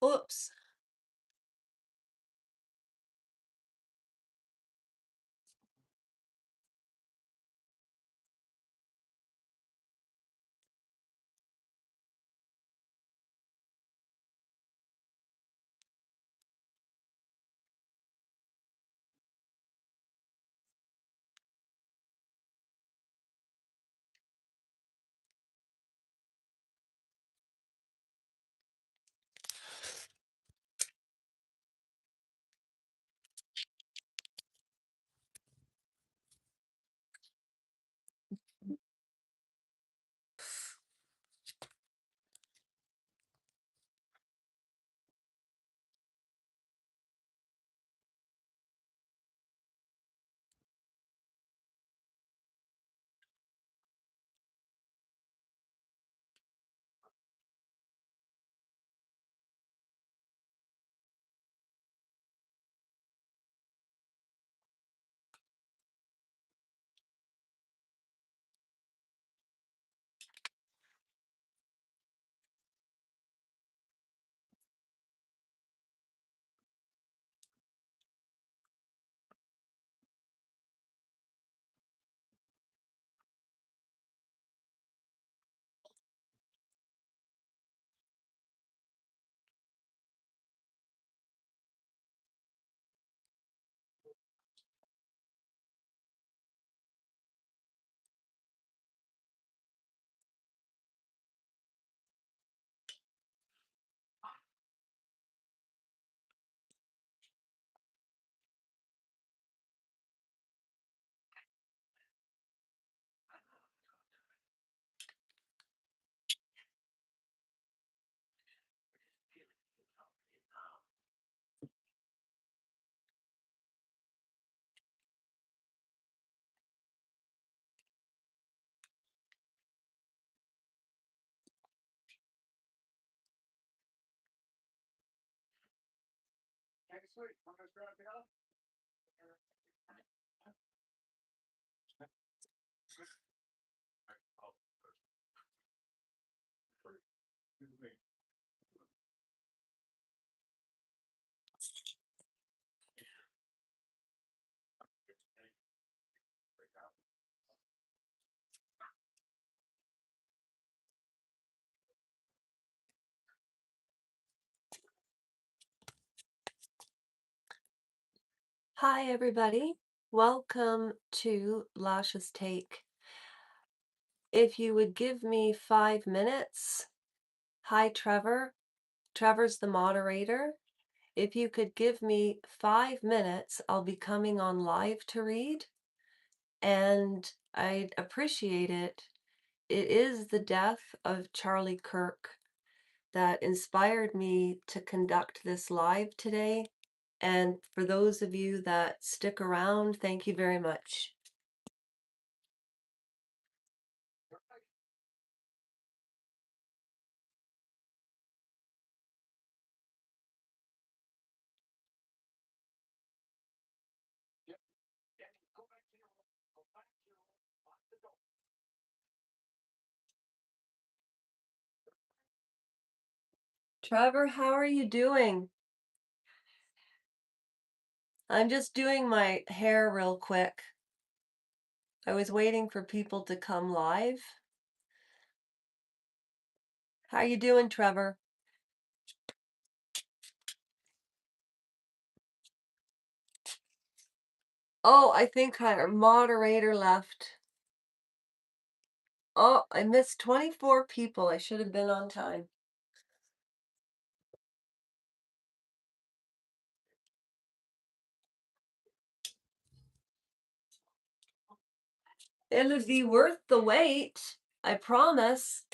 Oops. Hi, everybody. Welcome to Lasha's Take. If you would give me 5 minutes. Hi, Trevor. Trevor's the moderator. If you could give me 5 minutes, I'll be coming on live to read, and I'd appreciate it. It is the death of Charlie Kirk that inspired me to conduct this live today. And for those of you that stick around, thank you very much. Trevor, how are you doing? I'm just doing my hair real quick. I was waiting for people to come live. How you doing, Trevor? Oh, I think our moderator left. Oh, I missed 24 people. I should have been on time. It'll be worth the wait, I promise.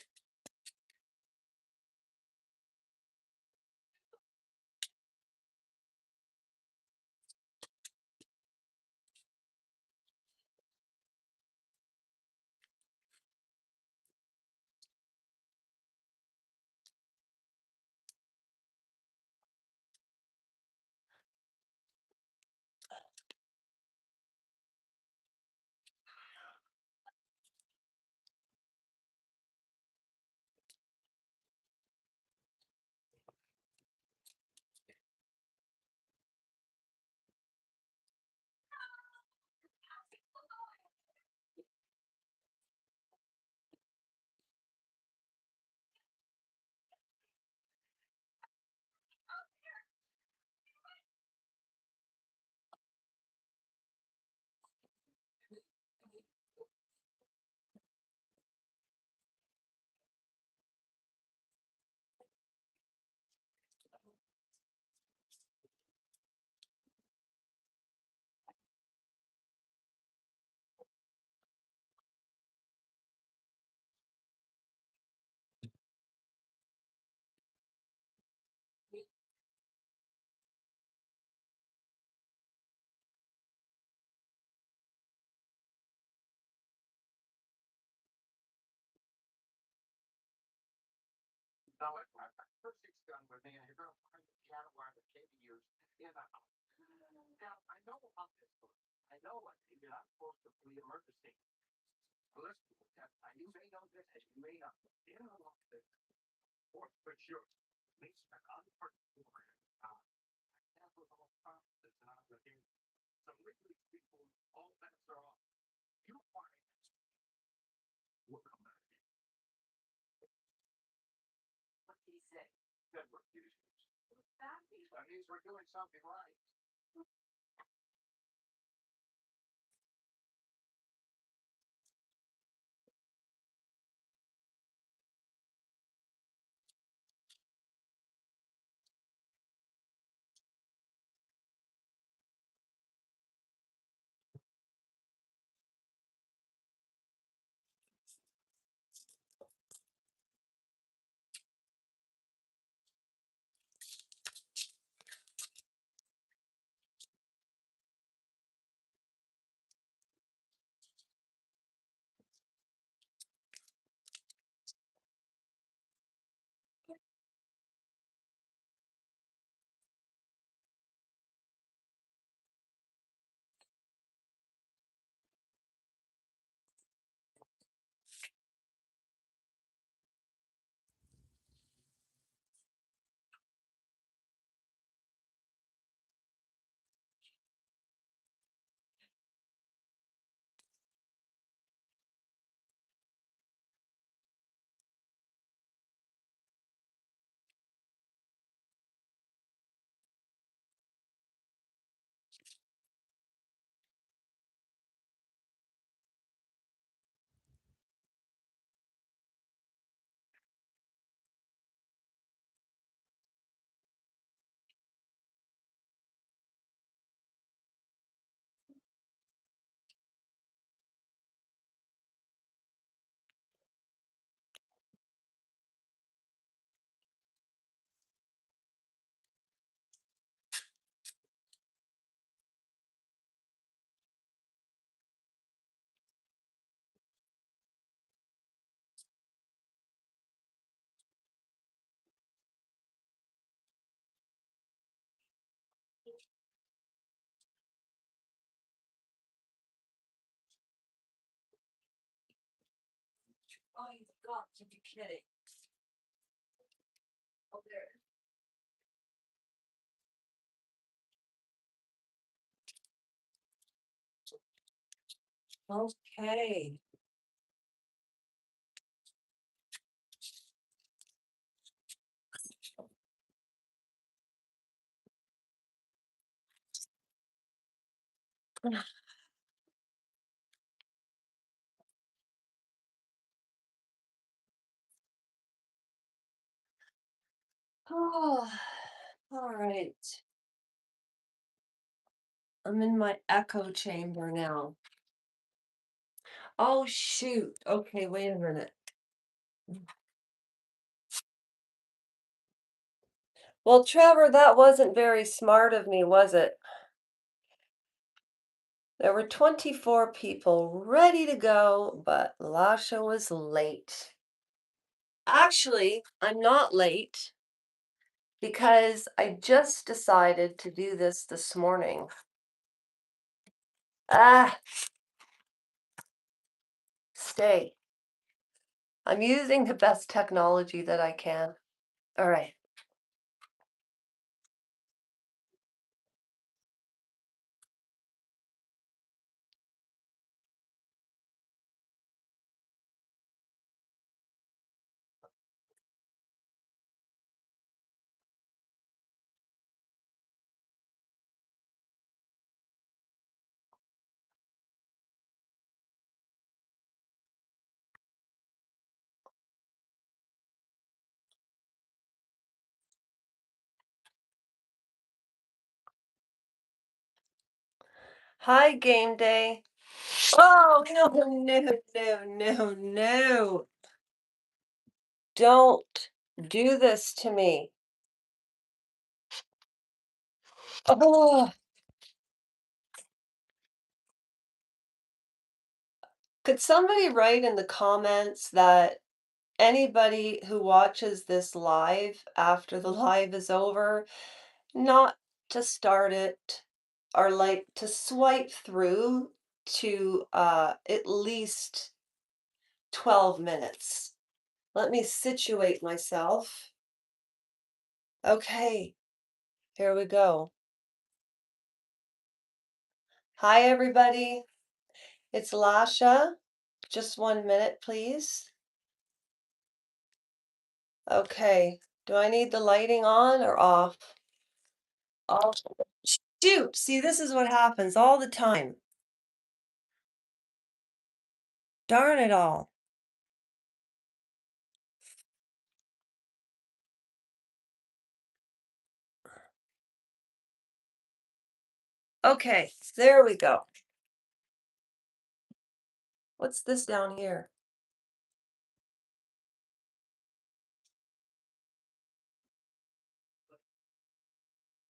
Oh, you've got to be kidding. Oh, there. Okay. Oh, all right. I'm in my echo chamber now. Oh, shoot. Okay, wait a minute. Well, Trevor, that wasn't very smart of me, was it? There were 24 people ready to go, but Lasha was late. Actually, I'm not late because I just decided to do this morning. Ah, stay. I'm using the best technology that I can. All right. Hi, game day. Oh, no, no, no, no, no. Don't do this to me. Oh, could somebody write in the comments that anybody who watches this live after the live is over, not to start it or like to swipe through to at least 12 minutes. Let me situate myself. Okay, here we go. Hi, everybody. It's Lasha. Just 1 minute, please. Okay. Do I need the lighting on or off? Off. Shoot! See, this is what happens all the time. Darn it all. Okay, there we go. What's this down here?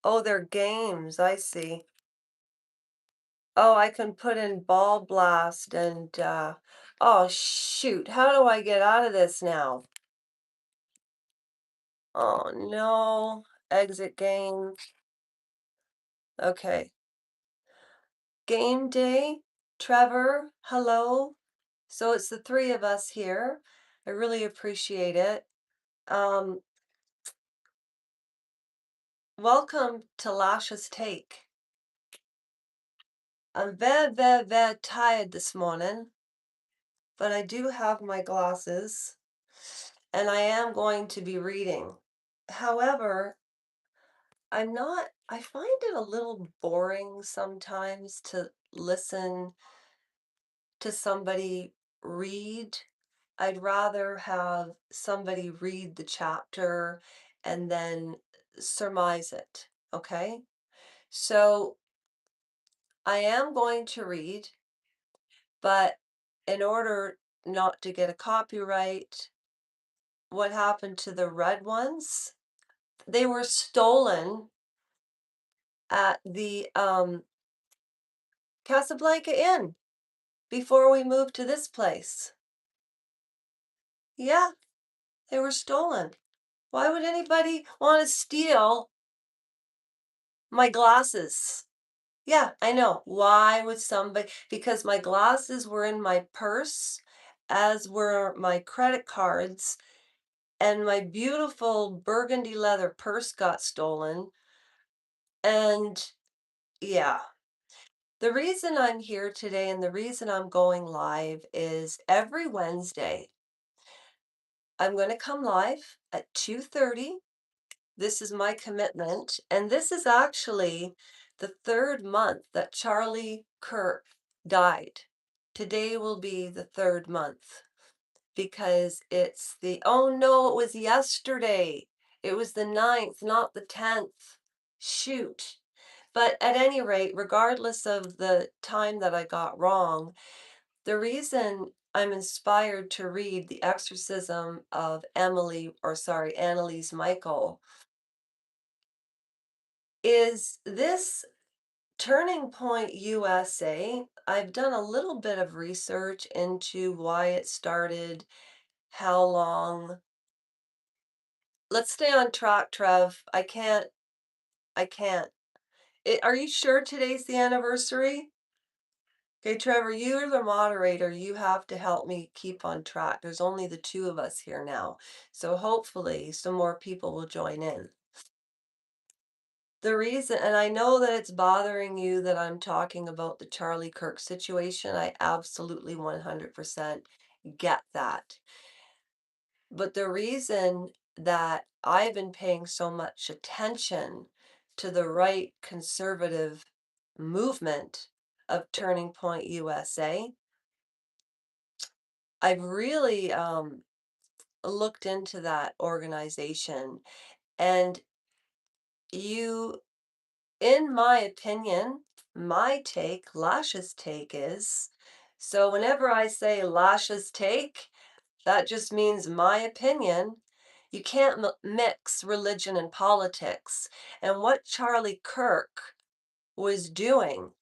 Oh, they're games. I see. Oh, I can put in ball blast and oh shoot, how do I get out of this now? Oh no. Exit game. Okay. Game day. Trevor, hello. So it's the three of us here. I really appreciate it. Um, Welcome to Lasha's Take. I'm very tired this morning, but I do have my glasses and I am going to be reading. However, I find it a little boring sometimes to listen to somebody read. I'd rather have somebody read the chapter and then surmise it, okay? So I am going to read, but in order not to get a copyright, what happened to the red ones? They were stolen at the Casablanca Inn before we moved to this place. Yeah, they were stolen. Why would anybody want to steal my glasses? Yeah, I know. Why would somebody? Because my glasses were in my purse, as were my credit cards, and my beautiful burgundy leather purse got stolen. And yeah, the reason I'm here today and the reason I'm going live is every Wednesday, I'm going to come live at 2:30. This is my commitment. And this is actually the third month that Charlie Kirk died. Today will be the third month because it's oh no, it was yesterday. It was the 9th, not the 10th. Shoot. But at any rate, regardless of the time that I got wrong, the reason I'm inspired to read The Exorcism of Anneliese Michael is this Turning Point USA. I've done a little bit of research into why it started, how long. Let's stay on track, Trev. I can't. Are you sure today's the anniversary? Okay, Trevor, you're the moderator. You have to help me keep on track. There's only the two of us here now. So hopefully some more people will join in. The reason, and I know that it's bothering you that I'm talking about the Charlie Kirk situation. I absolutely 100% get that. But the reason that I've been paying so much attention to the right conservative movement of Turning Point USA, I've really looked into that organization. And you, in my opinion, my take, Lasha's take is, so whenever I say Lasha's take, that just means my opinion. You can't mix religion and politics. And what Charlie Kirk was doing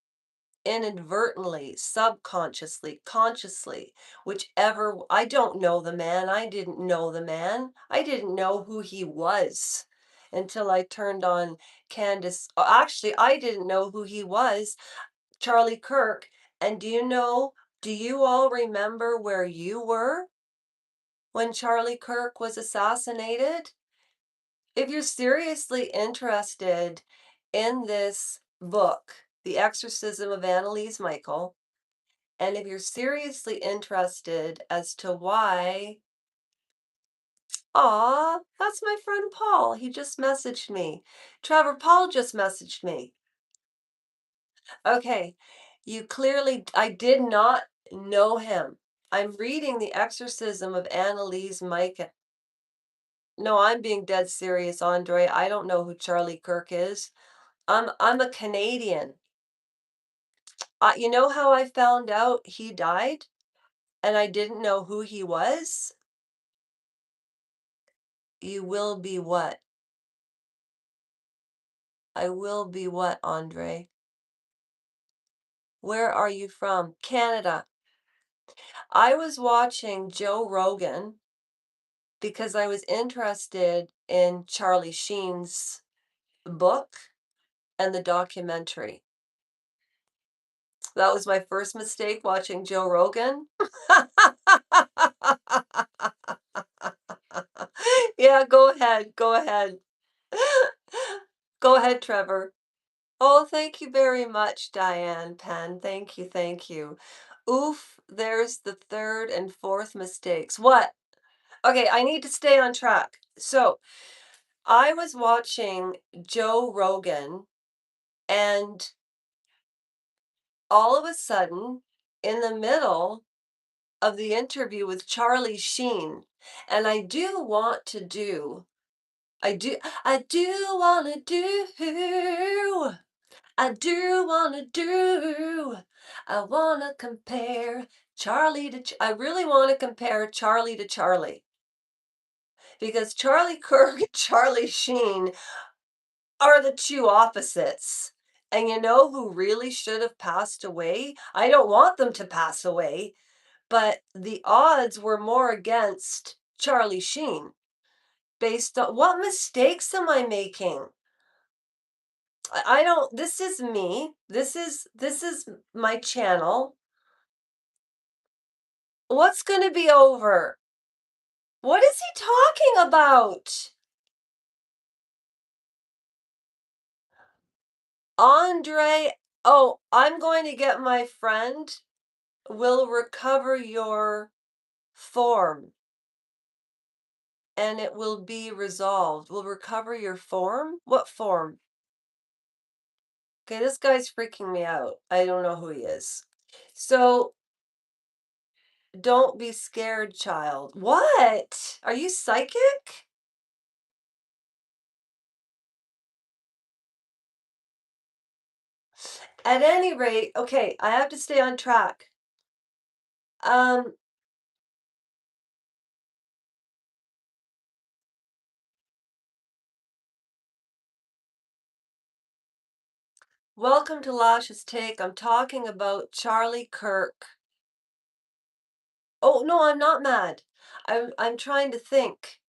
inadvertently, subconsciously, consciously, whichever. I don't know the man. I didn't know the man. I didn't know who he was until I turned on Candace. Actually, I didn't know who he was, Charlie Kirk. And do you all remember where you were when Charlie Kirk was assassinated? If you're seriously interested in this book, The Exorcism of Anneliese Michael, and if you're seriously interested as to why, aw, that's my friend Paul. He just messaged me. Trevor, Paul just messaged me. Okay, I did not know him. I'm reading The Exorcism of Anneliese Michael. No, I'm being dead serious, Andre. I don't know who Charlie Kirk is. I'm a Canadian. You know how I found out he died and I didn't know who he was? You will be what? I will be what, Andre? Where are you from? Canada. I was watching Joe Rogan because I was interested in Charlie Sheen's book and the documentary. That was my first mistake watching Joe Rogan. Yeah, go ahead. Go ahead. Go ahead, Trevor. Oh, thank you very much, Diane Penn. Thank you, thank you. Oof, there's the third and fourth mistakes. What? Okay, I need to stay on track. So, I was watching Joe Rogan, and all of a sudden, in the middle of the interview with Charlie Sheen, and I do want to do. I do wanna do. I wanna compare I really wanna compare Charlie to Charlie, because Charlie Kirk and Charlie Sheen are the two opposites. And you know who really should have passed away? I don't want them to pass away, but the odds were more against Charlie Sheen based on what mistakes am I making? I don't, this is me. This is my channel. What's gonna be over? What is he talking about? Andre, oh, I'm going to get my friend. Will recover your form and it will be resolved. Will recover your form? What form? Okay, this guy's freaking me out. I don't know who he is. So, don't be scared, child. What? Are you psychic? At any rate, okay, I have to stay on track. Um, Welcome to Lash's Take. I'm talking about Charlie Kirk. Oh, no, I'm not mad. I'm trying to think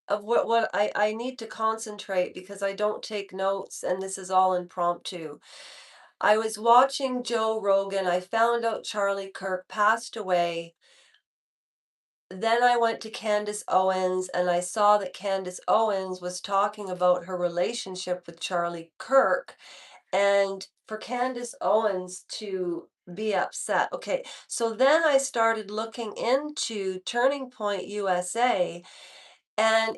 of what I need to concentrate because I don't take notes and this is all impromptu. I was watching Joe Rogan. I found out Charlie Kirk passed away. Then I went to Candace Owens and I saw that Candace Owens was talking about her relationship with Charlie Kirk. And for Candace Owens to be upset. Okay, so then I started looking into Turning Point USA, and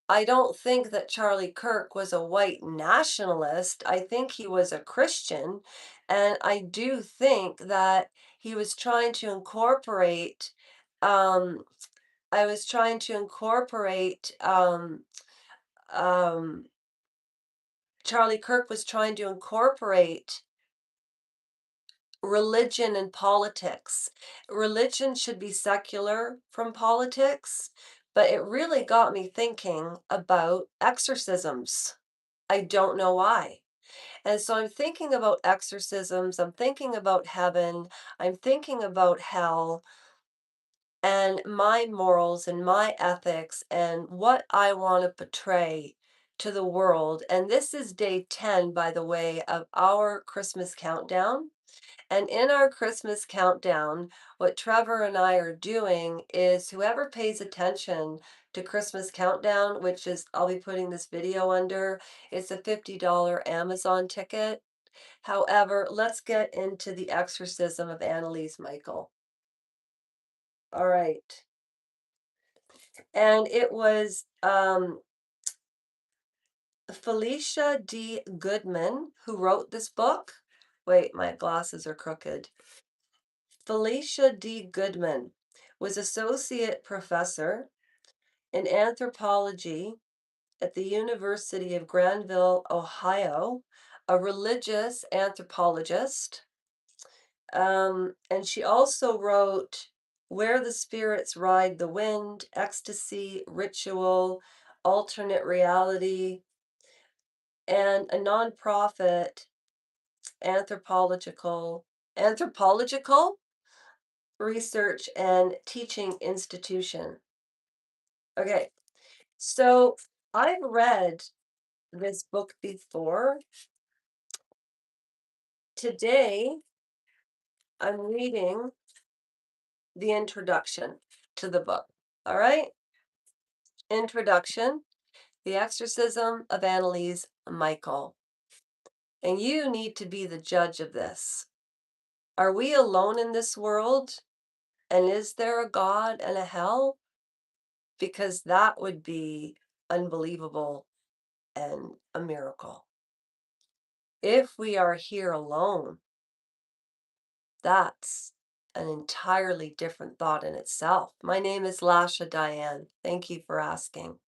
I don't think that Charlie Kirk was a white nationalist. I think he was a Christian, and I do think that he was trying to incorporate, um, I was trying to incorporate, um, Charlie Kirk was trying to incorporate religion and politics. Religion should be secular from politics, but it really got me thinking about exorcisms. I don't know why. And so I'm thinking about exorcisms, I'm thinking about heaven, I'm thinking about hell, and my morals and my ethics and what I want to portray to the world. And this is day 10, by the way, of our Christmas countdown. And in our Christmas countdown, what Trevor and I are doing is whoever pays attention to Christmas countdown, which is I'll be putting this video under, it's a $50 Amazon ticket. However, let's get into the exorcism of Anneliese Michael. All right. And it was Felicia D. Goodman who wrote this book. Wait, my glasses are crooked. Felicia D. Goodman was associate professor in anthropology at the University of Granville, Ohio, a religious anthropologist. And she also wrote Where the Spirits Ride the Wind, Ecstasy, Ritual, Alternate Reality, and a nonprofit anthropological research and teaching institution. Okay, so I've read this book before. Today, I'm reading the introduction to the book. All right? Introduction, The Exorcism of Anneliese Michael. And you need to be the judge of this. Are we alone in this world? And is there a God and a hell? Because that would be unbelievable and a miracle. If we are here alone, that's an entirely different thought in itself. My name is Lasha Diane. Thank you for asking.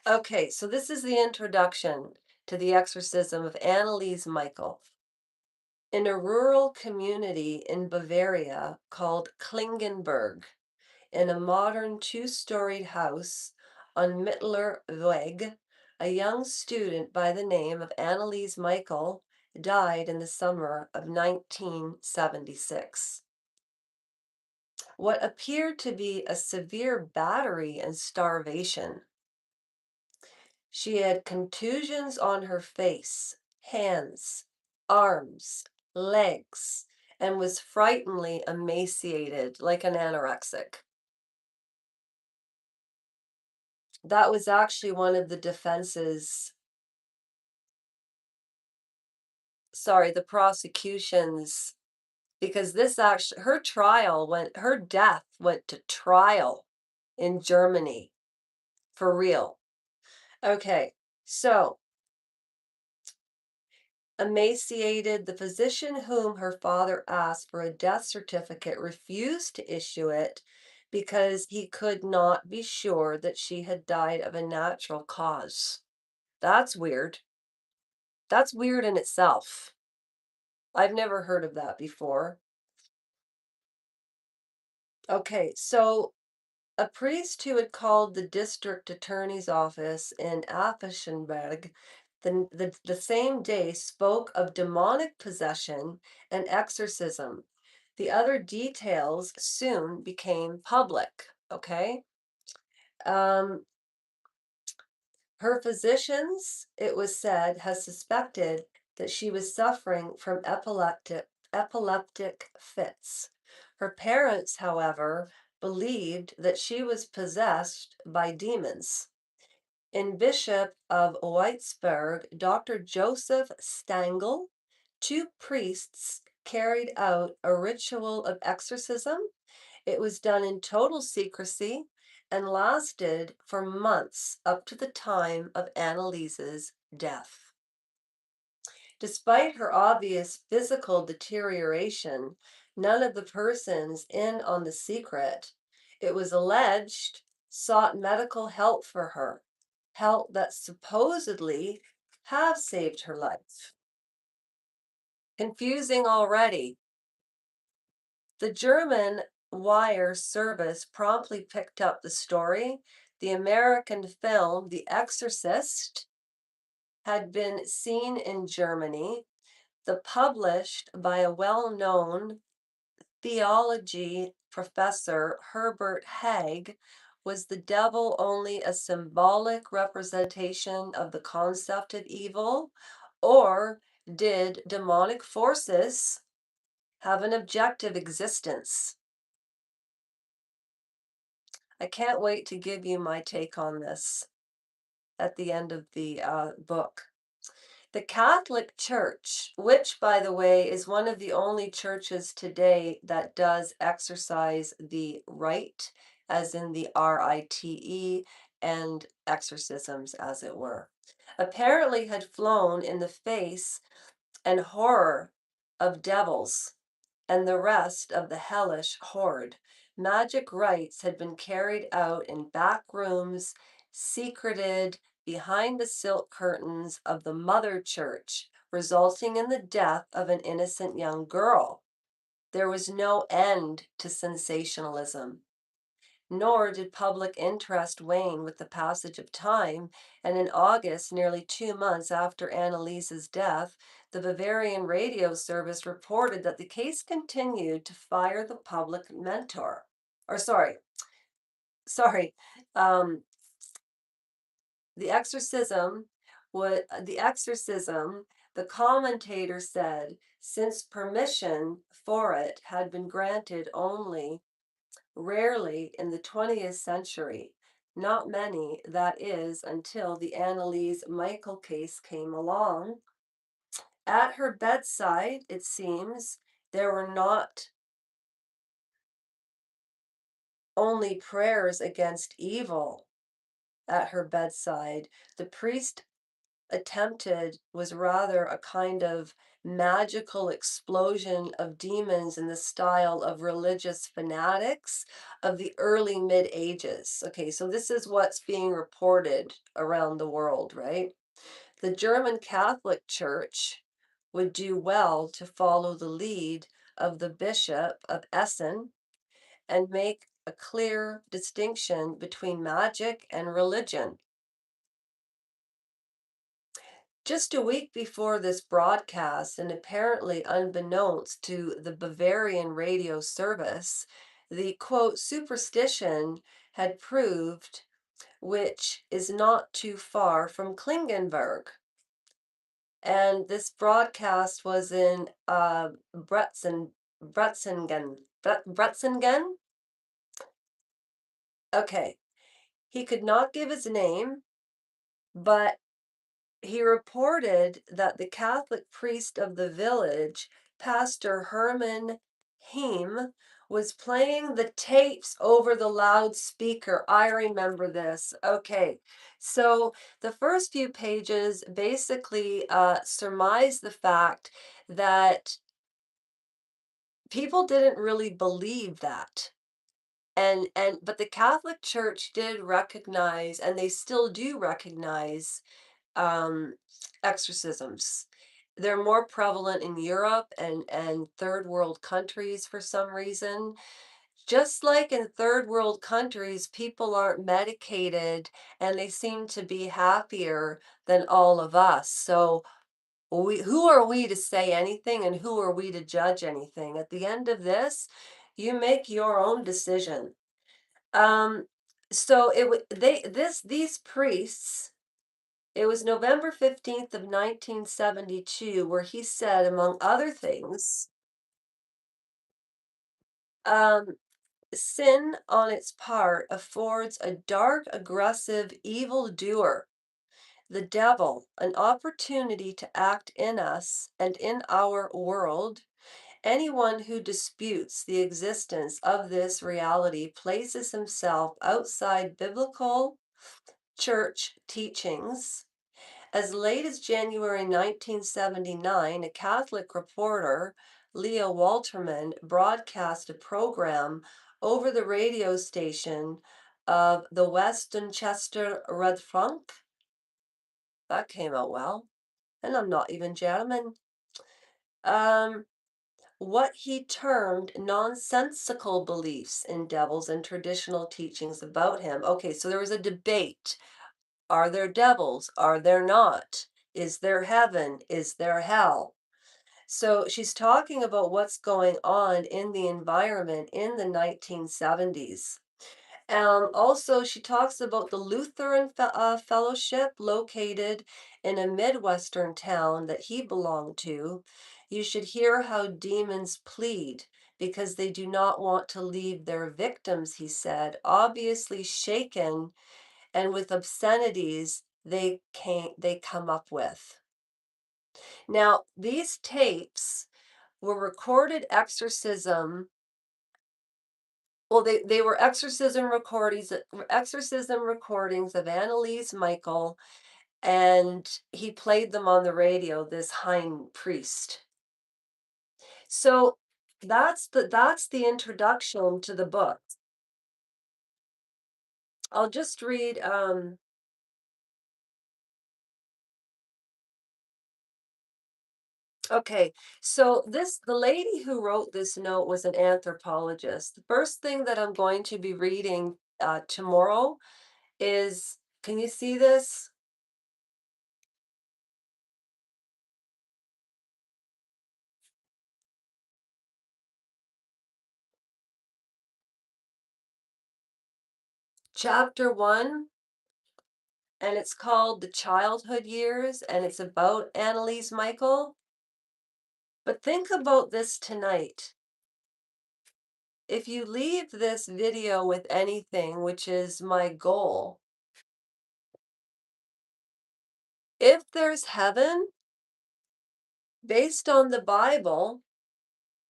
Okay, so this is the introduction to the exorcism of Anneliese Michael. In a rural community in Bavaria called Klingenberg, in a modern two-storied house on Mittler Weg, a young student by the name of Anneliese Michael died in the summer of 1976. What appeared to be a severe battery and starvation. She had contusions on her face, hands, arms, legs, and was frighteningly emaciated like an anorexic. That was actually one of the defense's, sorry, the prosecution's, because this actually, her death went to trial in Germany, for real. Okay, so emaciated, the physician whom her father asked for a death certificate refused to issue it because he could not be sure that she had died of a natural cause. That's weird. That's weird in itself. I've never heard of that before. Okay, so a priest who had called the district attorney's office in Affenberg the same day spoke of demonic possession and exorcism. The other details soon became public, okay? Um, Her physicians, it was said, has suspected that she was suffering from epileptic fits. Her parents, however, believed that she was possessed by demons. In Bishop of Whitesburg, Dr. Joseph Stangl, two priests carried out a ritual of exorcism. It was done in total secrecy and lasted for months up to the time of Anneliese's death. Despite her obvious physical deterioration, none of the persons in on the secret, it was alleged, sought medical help for her, help that supposedly have saved her life. Confusing already. The German wire service promptly picked up the story. The American film, The Exorcist, had been seen in Germany, published by a well-known theology professor, Herbert Haig, was the devil only a symbolic representation of the concept of evil, or did demonic forces have an objective existence? I can't wait to give you my take on this at the end of the book. The Catholic Church, which, by the way, is one of the only churches today that does exercise the rite, as in the RITE, and exorcisms, as it were, apparently had flown in the face and horror of devils and the rest of the hellish horde. Magic rites had been carried out in back rooms, secreted behind the silk curtains of the mother church, resulting in the death of an innocent young girl. There was no end to sensationalism. Nor did public interest wane with the passage of time, and in August, nearly 2 months after Anneliese's death, the Bavarian radio service reported that the case continued to fire the public mentor. Or sorry, um, the exorcism the commentator said, since permission for it had been granted only rarely in the 20th century, not many, that is, until the Anneliese Michael case came along. At her bedside, it seems, there were not only prayers against evil at her bedside. The priest attempted was rather a kind of magical explosion of demons in the style of religious fanatics of the early mid ages. Okay, so this is what's being reported around the world, right? The German Catholic Church would do well to follow the lead of the Bishop of Essen and make a clear distinction between magic and religion. Just a week before this broadcast, and apparently unbeknownst to the Bavarian radio service, the quote superstition had proved, which is not too far from Klingenberg. And this broadcast was in Bretzingen. Okay. He could not give his name, but he reported that the Catholic priest of the village, Pastor Herman Heim, was playing the tapes over the loudspeaker. I remember this. Okay, so the first few pages basically surmise the fact that people didn't really believe that. But the Catholic Church did recognize, and they still do recognize, um, exorcisms. They're more prevalent in Europe and third world countries for some reason. Just like in third world countries, people aren't medicated and they seem to be happier than all of us. So who are we to say anything and who are we to judge anything? At the end of this, you make your own decision. Um, so these priests, it was November 15th of 1972 where he said, among other things, um, sin on its part affords a dark, aggressive evildoer, the devil, an opportunity to act in us and in our world. Anyone who disputes the existence of this reality places himself outside biblical church teachings. As late as January 1979, a Catholic reporter, Leo Walterman, broadcast a program over the radio station of the Westminster Rundfunk. That came out well, and I'm not even German. Um, what he termed nonsensical beliefs in devils and traditional teachings about him. Okay, so there was a debate. Are there devils? Are there not? Is there heaven? Is there hell? So she's talking about what's going on in the environment in the 1970s. Also, she talks about the Lutheran Fellowship located in a Midwestern town that he belonged to. You should hear how demons plead because they do not want to leave their victims, he said, obviously shaken and with obscenities they come up with. Now, these tapes were recorded exorcism. Well, they were exorcism recordings of Anneliese Michael, and he played them on the radio, this Hein priest. So that's the introduction to the book. I'll just read okay, so the lady who wrote this note was an anthropologist. The first thing that I'm going to be reading tomorrow is, can you see this? Chapter 1, and it's called The Childhood Years, and it's about Anneliese Michael. But think about this tonight. If you leave this video with anything, which is my goal, if there's heaven, based on the Bible,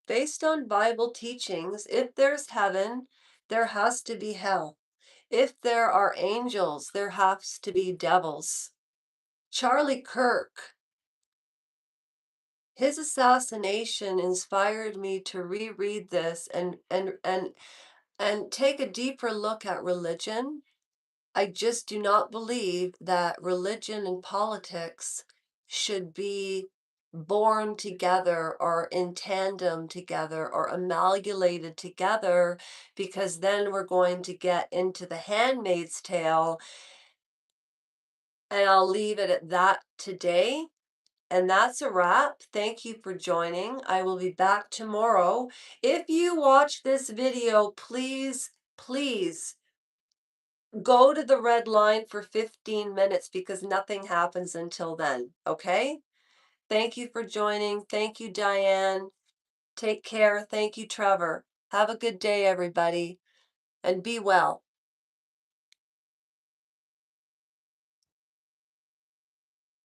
based on Bible teachings, if there's heaven, there has to be hell. If there are angels, there has to be devils. Charlie Kirk, his assassination inspired me to reread this and take a deeper look at religion. I just do not believe that religion and politics should be born together or in tandem together or amalgamated together, because then we're going to get into the Handmaid's Tale, and I'll leave it at that today. And that's a wrap. Thank you for joining. I will be back tomorrow. If you watch this video, please, please go to the red line for 15 minutes because nothing happens until then. Okay? Thank you for joining. Thank you, Diane. Take care. Thank you, Trevor. Have a good day, everybody, and be well.